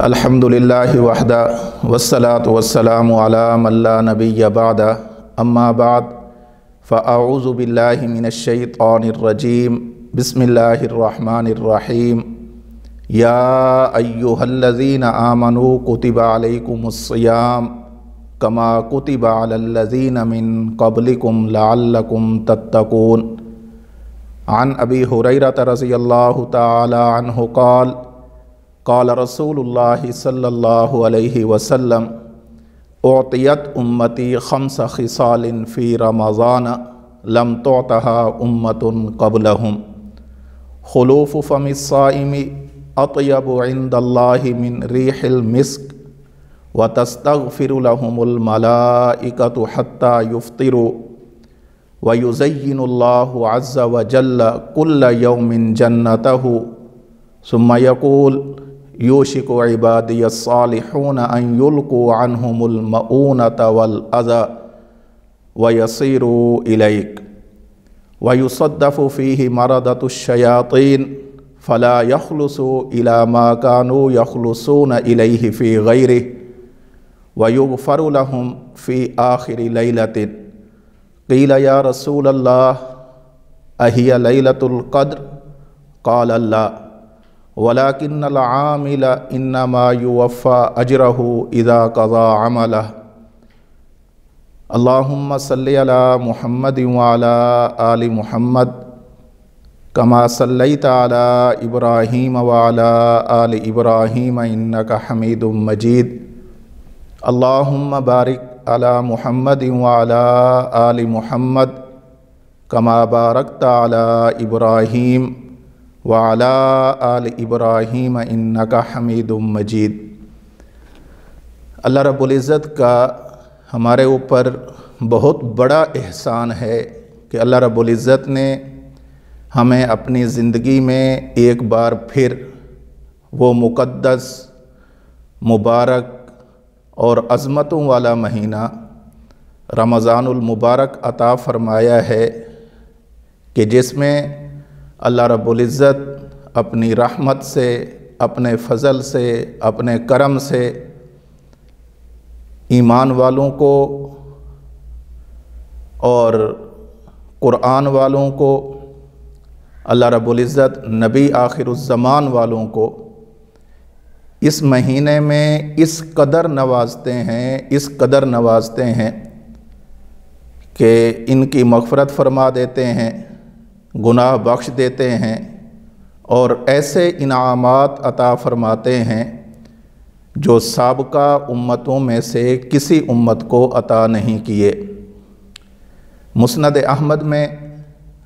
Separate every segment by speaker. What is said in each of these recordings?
Speaker 1: الحمدللہ وحدہ والصلاة والسلام علی من لا نبی بعدہ اما بعد فاعوذ باللہ من الشیطان الرجیم بسم اللہ الرحمن الرحیم یا ایہا الذین آمنوا کتب علیکم الصیام کما کتب علی الذین من قبلکم لعلکم تتقون۔ عن ابی ہریرہ رضی اللہ تعالی عنہ قال قال رسول اللہ صلی اللہ علیہ وسلم اعطیت امتی خمس خصال فی رمضان لم تعطها امت قبلہم، خلوف فم الصائم اطیب عند اللہ من ریح المسک وتستغفر لهم الملائکۃ حتی یفطروا ویزین اللہ عز وجل کل یوم جنتہ ثم یقول یوشک عبادی الصالحون ان یلقوا عنہم المؤونۃ والاذی ویصیروا الیک ویصدف فیہ مردۃ الشیاطین فلا یخلصوا الی ما کانوا یخلصون الیہ فی غیرہ ویغفر لهم فی آخر لیلۃ۔ قیل یا رسول اللہ اہی لیلۃ القدر؟ قال لا ولیکن العامل انما یوفی اجرہ اذا قضى عملہ۔ اللہم صلی علی محمد وعلی آل محمد کما صلیت علی ابراہیم وعلی آل ابراہیم انک حمید مجید۔ اللہم بارک علی محمد وعلی آل محمد کما بارکت علی ابراہیم وعلی آل ابراہیم انک حمید مجید۔ اللہ رب العزت کا ہمارے اوپر بہت بڑا احسان ہے کہ اللہ رب العزت نے ہمیں اپنی زندگی میں ایک بار پھر وہ مقدس، مبارک اور عظمتوں والا مہینہ رمضان المبارک عطا فرمایا ہے کہ جس میں اللہ رب العزت اپنی رحمت سے، اپنے فضل سے، اپنے کرم سے ایمان والوں کو اور قرآن والوں کو، اللہ رب العزت نبی آخر الزمان والوں کو اس مہینے میں اس قدر نوازتے ہیں کہ ان کی مغفرت فرما دیتے ہیں، گناہ بخش دیتے ہیں اور ایسے انعامات عطا فرماتے ہیں جو سابقہ امتوں میں سے کسی امت کو عطا نہیں کیے۔ مسند احمد میں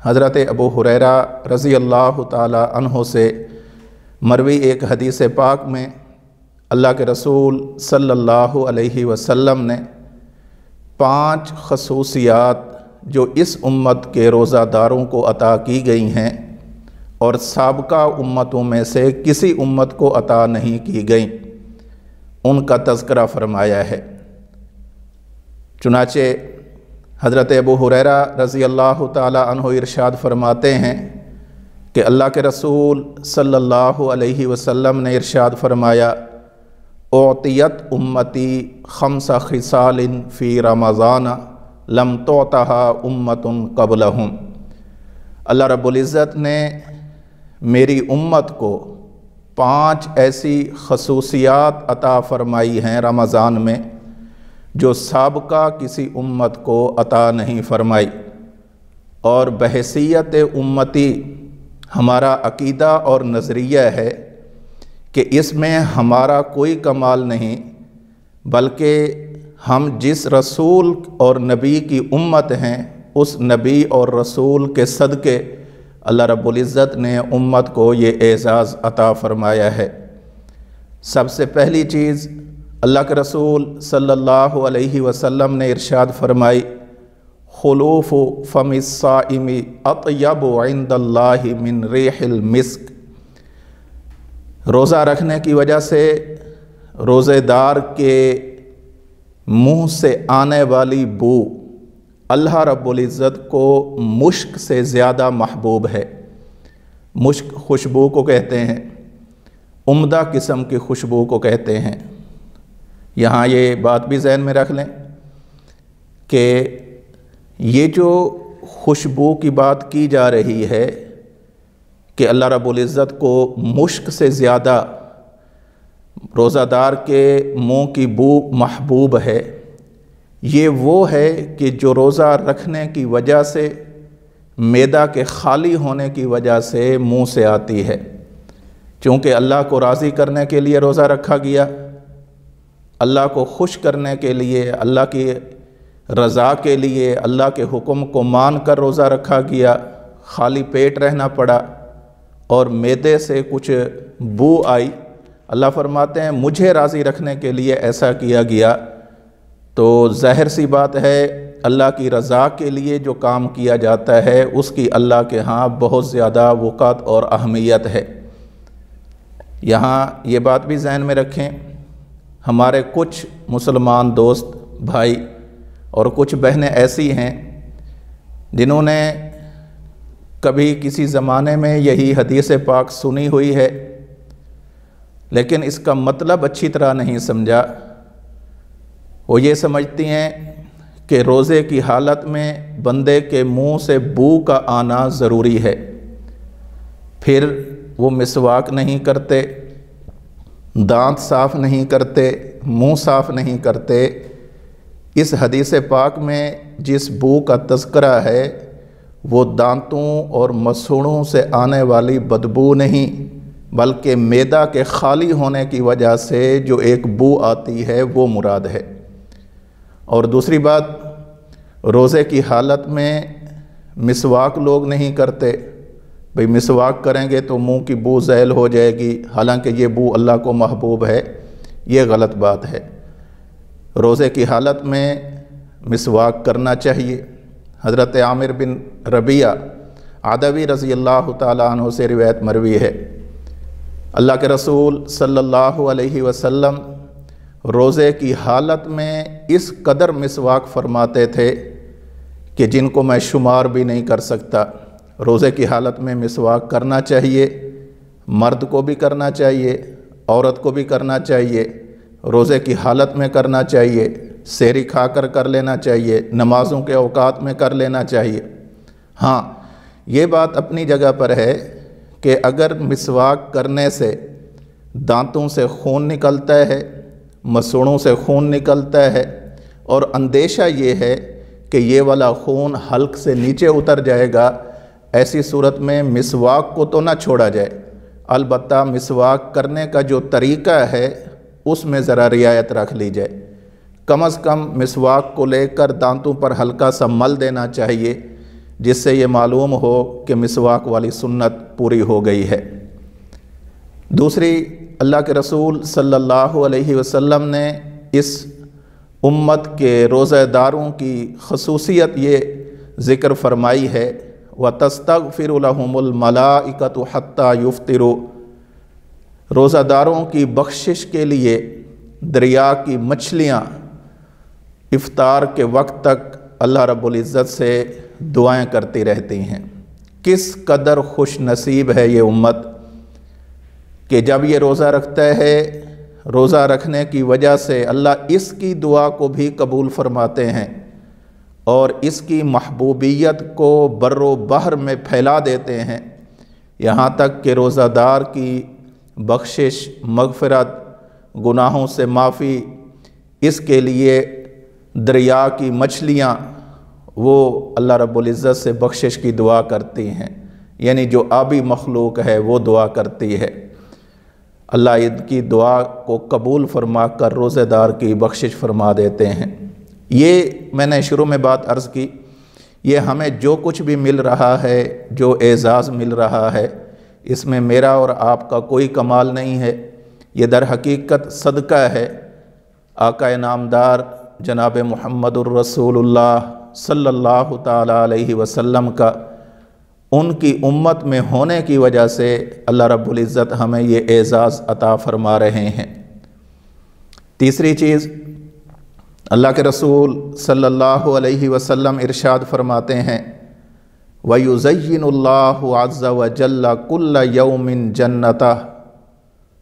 Speaker 1: حضرت ابو ہریرہ رضی اللہ تعالی عنہ سے مروی ایک حدیث پاک میں اللہ کے رسول صلی اللہ علیہ وسلم نے 5 خصوصیات جو اس امت کے روزہ داروں کو عطا کی گئی ہیں اور سابقہ امتوں میں سے کسی امت کو عطا نہیں کی گئیں، ان کا تذکرہ فرمایا ہے۔ چنانچہ حضرت ابو ہریرہ رضی اللہ تعالی عنہ ارشاد فرماتے ہیں کہ اللہ کے رسول صلی اللہ علیہ وسلم نے ارشاد فرمایا اعطیت امتی خمس خصال فی رمضان لم تعطها امت قبلہم۔ اللہ رب العزت نے میری امت کو 5 ایسی خصوصیات عطا فرمائی ہیں رمضان میں جو سابقہ کسی امت کو عطا نہیں فرمائی، اور بحیثیت امتی ہمارا عقیدہ اور نظریہ ہے کہ اس میں ہمارا کوئی کمال نہیں، بلکہ ہم جس رسول اور نبی کی امت ہیں اس نبی اور رسول کے صدقے اللہ رب العزت نے امت کو یہ اعزاز عطا فرمایا ہے۔ سب سے پہلی چیز اللہ کے رسول صلی اللہ علیہ وسلم نے ارشاد فرمائی خلوف فم الصائم اطیب عند اللہ من ریح المسک۔ روزہ رکھنے کی وجہ سے روزے دار کے منہ سے آنے والی بو اللہ رب العزت کو مشک سے زیادہ محبوب ہے۔ مشک خوشبو کو کہتے ہیں، عمدہ قسم کی خوشبو کو کہتے ہیں۔ یہاں یہ بات بھی ذہن میں رکھ لیں کہ یہ جو خوشبو کی بات کی جا رہی ہے کہ اللہ رب العزت کو مشک سے زیادہ روزہ دار کے منہ کی بو محبوب ہے، یہ وہ ہے کہ جو روزہ رکھنے کی وجہ سے، معدہ کے خالی ہونے کی وجہ سے منہ سے آتی ہے۔ چونکہ اللہ کو راضی کرنے کے لیے روزہ رکھا گیا، اللہ کو خوش کرنے کے لیے، اللہ کی رضا کے لیے، اللہ کے حکم کو مان کر روزہ رکھا گیا، خالی پیٹ رہنا پڑا اور معدے سے کچھ بو آئی، اللہ فرماتے ہیں مجھے راضی رکھنے کے لیے ایسا کیا گیا، تو ظاہر سی بات ہے اللہ کی رضا کے لیے جو کام کیا جاتا ہے اس کی اللہ کے ہاں بہت زیادہ وقعت اور اہمیت ہے۔ یہاں یہ بات بھی ذہن میں رکھیں، ہمارے کچھ مسلمان دوست بھائی اور کچھ بہنیں ایسی ہیں جنہوں نے کبھی کسی زمانے میں یہی حدیث پاک سنی ہوئی ہے، لیکن اس کا مطلب اچھی طرح نہیں سمجھا۔ وہ یہ سمجھتی ہیں کہ روزے کی حالت میں بندے کے منہ سے بو کا آنا ضروری ہے، پھر وہ مسواک نہیں کرتے، دانت صاف نہیں کرتے، منہ صاف نہیں کرتے۔ اس حدیث پاک میں جس بو کا تذکرہ ہے وہ دانتوں اور مسوڑوں سے آنے والی بدبو نہیں، بلکہ معدہ کے خالی ہونے کی وجہ سے جو ایک بو آتی ہے وہ مراد ہے۔ اور دوسری بات، روزے کی حالت میں مسواک لوگ نہیں کرتے، بھئی مسواک کریں گے تو منہ کی بو زائل ہو جائے گی، حالانکہ یہ بو اللہ کو محبوب ہے، یہ غلط بات ہے۔ روزے کی حالت میں مسواک کرنا چاہیے۔ حضرت عامر بن ربیعہ عدوی رضی اللہ تعالیٰ عنہ سے روایت مروی ہے، اللہ کے رسول صلی اللہ علیہ وسلم روزے کی حالت میں اس قدر مسواک فرماتے تھے کہ جن کو میں شمار بھی نہیں کر سکتا۔ روزے کی حالت میں مسواک کرنا چاہیے، مرد کو بھی کرنا چاہیے، عورت کو بھی کرنا چاہیے، روزے کی حالت میں کرنا چاہیے، سحری کھا کر کر لینا چاہیے، نمازوں کے اوقات میں کر لینا چاہیے۔ ہاں، یہ بات اپنی جگہ پر ہے کہ اگر مسواک کرنے سے دانتوں سے خون نکلتا ہے، مسوڑوں سے خون نکلتا ہے اور اندیشہ یہ ہے کہ یہ والا خون حلق سے نیچے اتر جائے گا، ایسی صورت میں مسواک کو تو نہ چھوڑا جائے، البتہ مسواک کرنے کا جو طریقہ ہے اس میں ذرا رعایت رکھ لی جائے۔ کم از کم مسواک کو لے کر دانتوں پر ہلکا سا مل دینا چاہیے، جس سے یہ معلوم ہو کہ مسواک والی سنت پوری ہو گئی ہے۔ دوسری، اللہ کے رسول صلی اللہ علیہ وسلم نے اس امت کے روزہ داروں کی خصوصیت یہ ذکر فرمائی ہے، وَتَسْتَغْفِرُ لَهُمُ الْمَلَائِكَةُ حَتَّى يُفْطِرُوا۔ روزہ داروں کی بخشش کے لیے دریا کی مچھلیاں افطار کے وقت تک اللہ رب العزت سے دعائیں کرتی رہتی ہیں۔ کس قدر خوش نصیب ہے یہ امت کہ جب یہ روزہ رکھتا ہے، روزہ رکھنے کی وجہ سے اللہ اس کی دعا کو بھی قبول فرماتے ہیں اور اس کی محبوبیت کو بر و بحر میں پھیلا دیتے ہیں، یہاں تک کہ روزہ دار کی بخشش، مغفرت، گناہوں سے معافی، اس کے لیے دریا کی مچھلیاں وہ اللہ رب العزت سے بخشش کی دعا کرتی ہیں، یعنی جو آبی مخلوق ہے وہ دعا کرتی ہے۔ اللہ ان کی دعا کو قبول فرما کر روزہ دار کی بخشش فرما دیتے ہیں۔ یہ میں نے شروع میں بات عرض کی، یہ ہمیں جو کچھ بھی مل رہا ہے، جو اعزاز مل رہا ہے، اس میں میرا اور آپ کا کوئی کمال نہیں ہے، یہ در حقیقت صدقہ ہے آقا نامدار جناب محمد الرسول اللہ صلی اللہ تعالیٰ علیہ وسلم کا، ان کی امت میں ہونے کی وجہ سے اللہ رب العزت ہمیں یہ اعزاز عطا فرما رہے ہیں۔ تیسری چیز، اللہ کے رسول صلی اللہ علیہ وسلم ارشاد فرماتے ہیں، وَيُزَيِّنُ اللَّهُ عَزَّ وَجَلَّ كُلَّ يَوْمٍ جَنَّتَهُ۔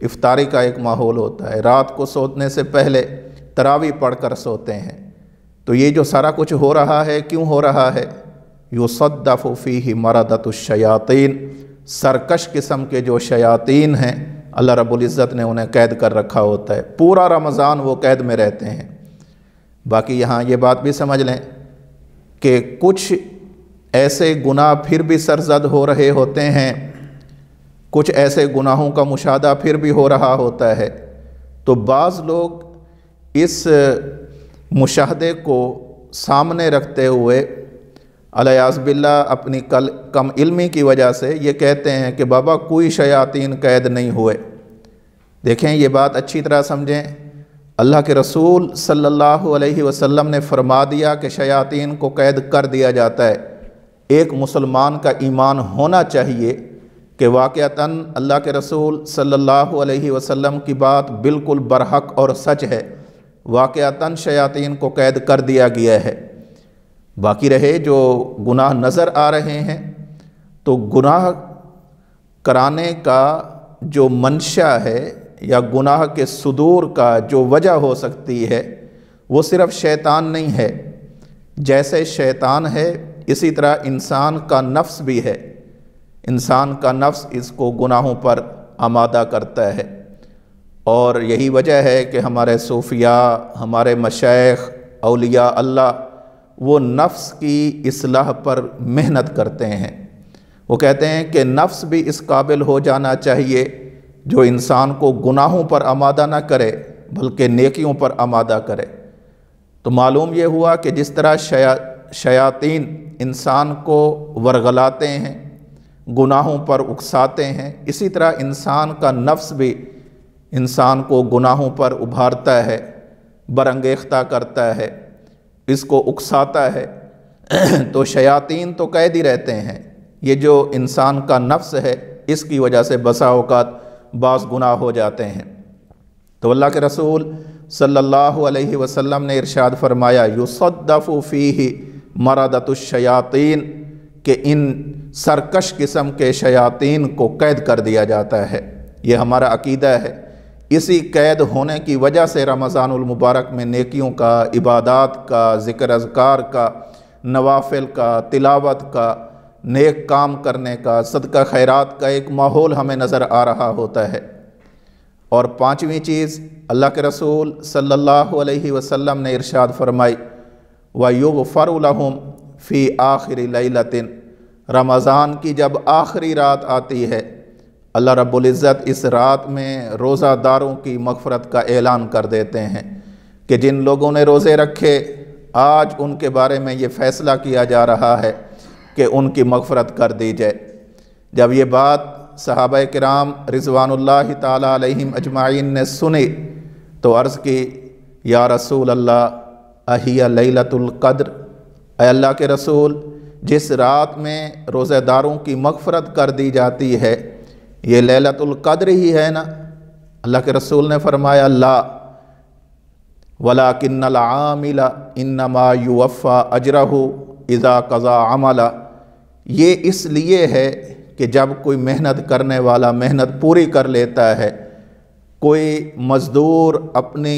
Speaker 1: افطاری کا ایک ماحول ہوتا ہے، رات کو سونے سے پہلے تراویح پڑھ کر سوتے ہیں۔ تو یہ جو سارا کچھ ہو رہا ہے، کیوں ہو رہا ہے؟ یصدف فیہ مردۃ الشیاطین، سرکش قسم کے جو شیاطین ہیں اللہ رب العزت نے انہیں قید کر رکھا ہوتا ہے، پورا رمضان وہ قید میں رہتے ہیں۔ باقی یہاں یہ بات بھی سمجھ لیں کہ کچھ ایسے گناہ پھر بھی سرزد ہو رہے ہوتے ہیں، کچھ ایسے گناہوں کا مشاہدہ پھر بھی ہو رہا ہوتا ہے، تو بعض لوگ اس مشاہدے کو سامنے رکھتے ہوئے علیاذ باللہ اپنی کم علمی کی وجہ سے یہ کہتے ہیں کہ بابا کوئی شیاطین قید نہیں ہوئے۔ دیکھیں یہ بات اچھی طرح سمجھیں، اللہ کے رسول صلی اللہ علیہ وسلم نے فرما دیا کہ شیاطین کو قید کر دیا جاتا ہے۔ ایک مسلمان کا ایمان ہونا چاہیے کہ واقعتاً اللہ کے رسول صلی اللہ علیہ وسلم کی بات بالکل برحق اور سچ ہے، واقعتاً شیاطین کو قید کر دیا گیا ہے۔ باقی رہے جو گناہ نظر آ رہے ہیں، تو گناہ کرانے کا جو منشا ہے یا گناہ کے صدور کا جو وجہ ہو سکتی ہے وہ صرف شیطان نہیں ہے، جیسے شیطان ہے اسی طرح انسان کا نفس بھی ہے، انسان کا نفس اس کو گناہوں پر آمادہ کرتا ہے۔ اور یہی وجہ ہے کہ ہمارے صوفیاء، ہمارے مشائخ، اولیاء اللہ وہ نفس کی اصلاح پر محنت کرتے ہیں۔ وہ کہتے ہیں کہ نفس بھی اس قابل ہو جانا چاہیے جو انسان کو گناہوں پر آمادہ نہ کرے بلکہ نیکیوں پر آمادہ کرے۔ تو معلوم یہ ہوا کہ جس طرح شیاطین انسان کو ورغلاتے ہیں، گناہوں پر اکساتے ہیں، اسی طرح انسان کا نفس بھی انسان کو گناہوں پر ابھارتا ہے، برانگیختہ کرتا ہے، اس کو اکساتا ہے۔ تو شیاطین تو قید ہی رہتے ہیں، یہ جو انسان کا نفس ہے اس کی وجہ سے بسا اوقات بعض گناہ ہو جاتے ہیں۔ تو اللہ کے رسول صلی اللہ علیہ وسلم نے ارشاد فرمایا یصدف فیہ مردۃ الشیاطین، کہ ان سرکش قسم کے شیاطین کو قید کر دیا جاتا ہے۔ یہ ہمارا عقیدہ ہے۔ اسی قید ہونے کی وجہ سے رمضان المبارک میں نیکیوں کا، عبادات کا، ذکر اذکار کا، نوافل کا، تلاوت کا، نیک کام کرنے کا، صدقہ خیرات کا ایک ماحول ہمیں نظر آ رہا ہوتا ہے۔ اور پانچویں چیز اللہ کے رسول صلی اللہ علیہ وسلم نے ارشاد فرمائی وَيُغْفَرُ لَهُمْ فِي آخِرِ لَيْلَةٍ، رمضان کی جب آخری رات آتی ہے اللہ رب العزت اس رات میں روزہ داروں کی مغفرت کا اعلان کر دیتے ہیں کہ جن لوگوں نے روزے رکھے آج ان کے بارے میں یہ فیصلہ کیا جا رہا ہے کہ ان کی مغفرت کر دی جائے۔ جب یہ بات صحابہ کرام رضوان اللہ تعالیٰ علیہم اجمعین نے سنی تو عرض کی یا رسول اللہ اہی لیلۃ القدر، اے اللہ کے رسول جس رات میں روزہ داروں کی مغفرت کر دی جاتی ہے یہ لیلۃ القدر ہی ہے نا؟ اللہ کے رسول نے فرمایا لا وَلَكِنَّ الْعَامِلَ إِنَّمَا يُوَفَّى أَجْرَهُ إِذَا قَضَى عَمَلًا، یہ اس لیے ہے کہ جب کوئی محنت کرنے والا محنت پوری کر لیتا ہے، کوئی مزدور اپنی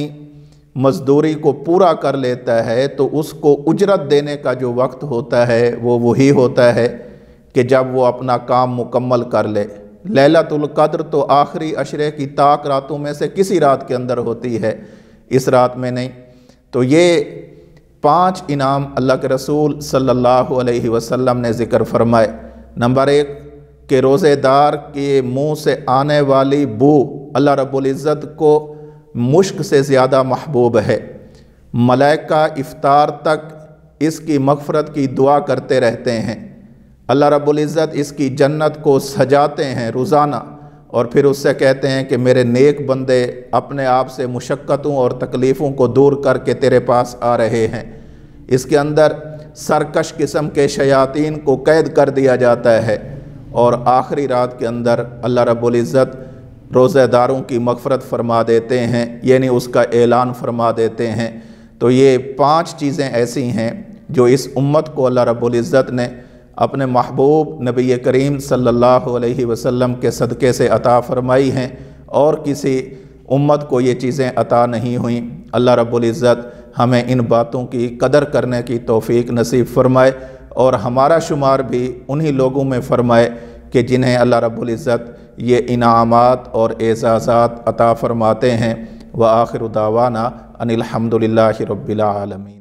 Speaker 1: مزدوری کو پورا کر لیتا ہے تو اس کو اجرت دینے کا جو وقت ہوتا ہے وہ وہی ہوتا ہے کہ جب وہ اپنا کام مکمل کر لے۔ لیلۃ القدر تو آخری عشرے کی طاق راتوں میں سے کسی رات کے اندر ہوتی ہے، اس رات میں نہیں۔ تو یہ 5 انعام اللہ کے رسول صلی اللہ علیہ وسلم نے ذکر فرمائے۔ نمبر 1 کہ روزے دار کے منہ سے آنے والی بو اللہ رب العزت کو مشک سے زیادہ محبوب ہے، ملائکہ افطار تک اس کی مغفرت کی دعا کرتے رہتے ہیں، اللہ رب العزت اس کی جنت کو سجاتے ہیں روزانہ، اور پھر اس سے کہتے ہیں کہ میرے نیک بندے اپنے آپ سے مشقتوں اور تکلیفوں کو دور کر کے تیرے پاس آ رہے ہیں۔ اس کے اندر سرکش قسم کے شیاطین کو قید کر دیا جاتا ہے، اور آخری رات کے اندر اللہ رب العزت روزہ داروں کی مغفرت فرما دیتے ہیں، یعنی اس کا اعلان فرما دیتے ہیں۔ تو یہ 5 چیزیں ایسی ہیں جو اس امت کو اللہ رب العزت نے اپنے محبوب نبی کریم صلی اللہ علیہ وسلم کے صدقے سے عطا فرمائی ہیں، اور کسی امت کو یہ چیزیں عطا نہیں ہوئیں۔ اللہ رب العزت ہمیں ان باتوں کی قدر کرنے کی توفیق نصیب فرمائے اور ہمارا شمار بھی انہی لوگوں میں فرمائے کہ جنہیں اللہ رب العزت یہ انعامات اور اعزازات عطا فرماتے ہیں۔ وآخر دعوانا ان الحمد للہ رب العالمین۔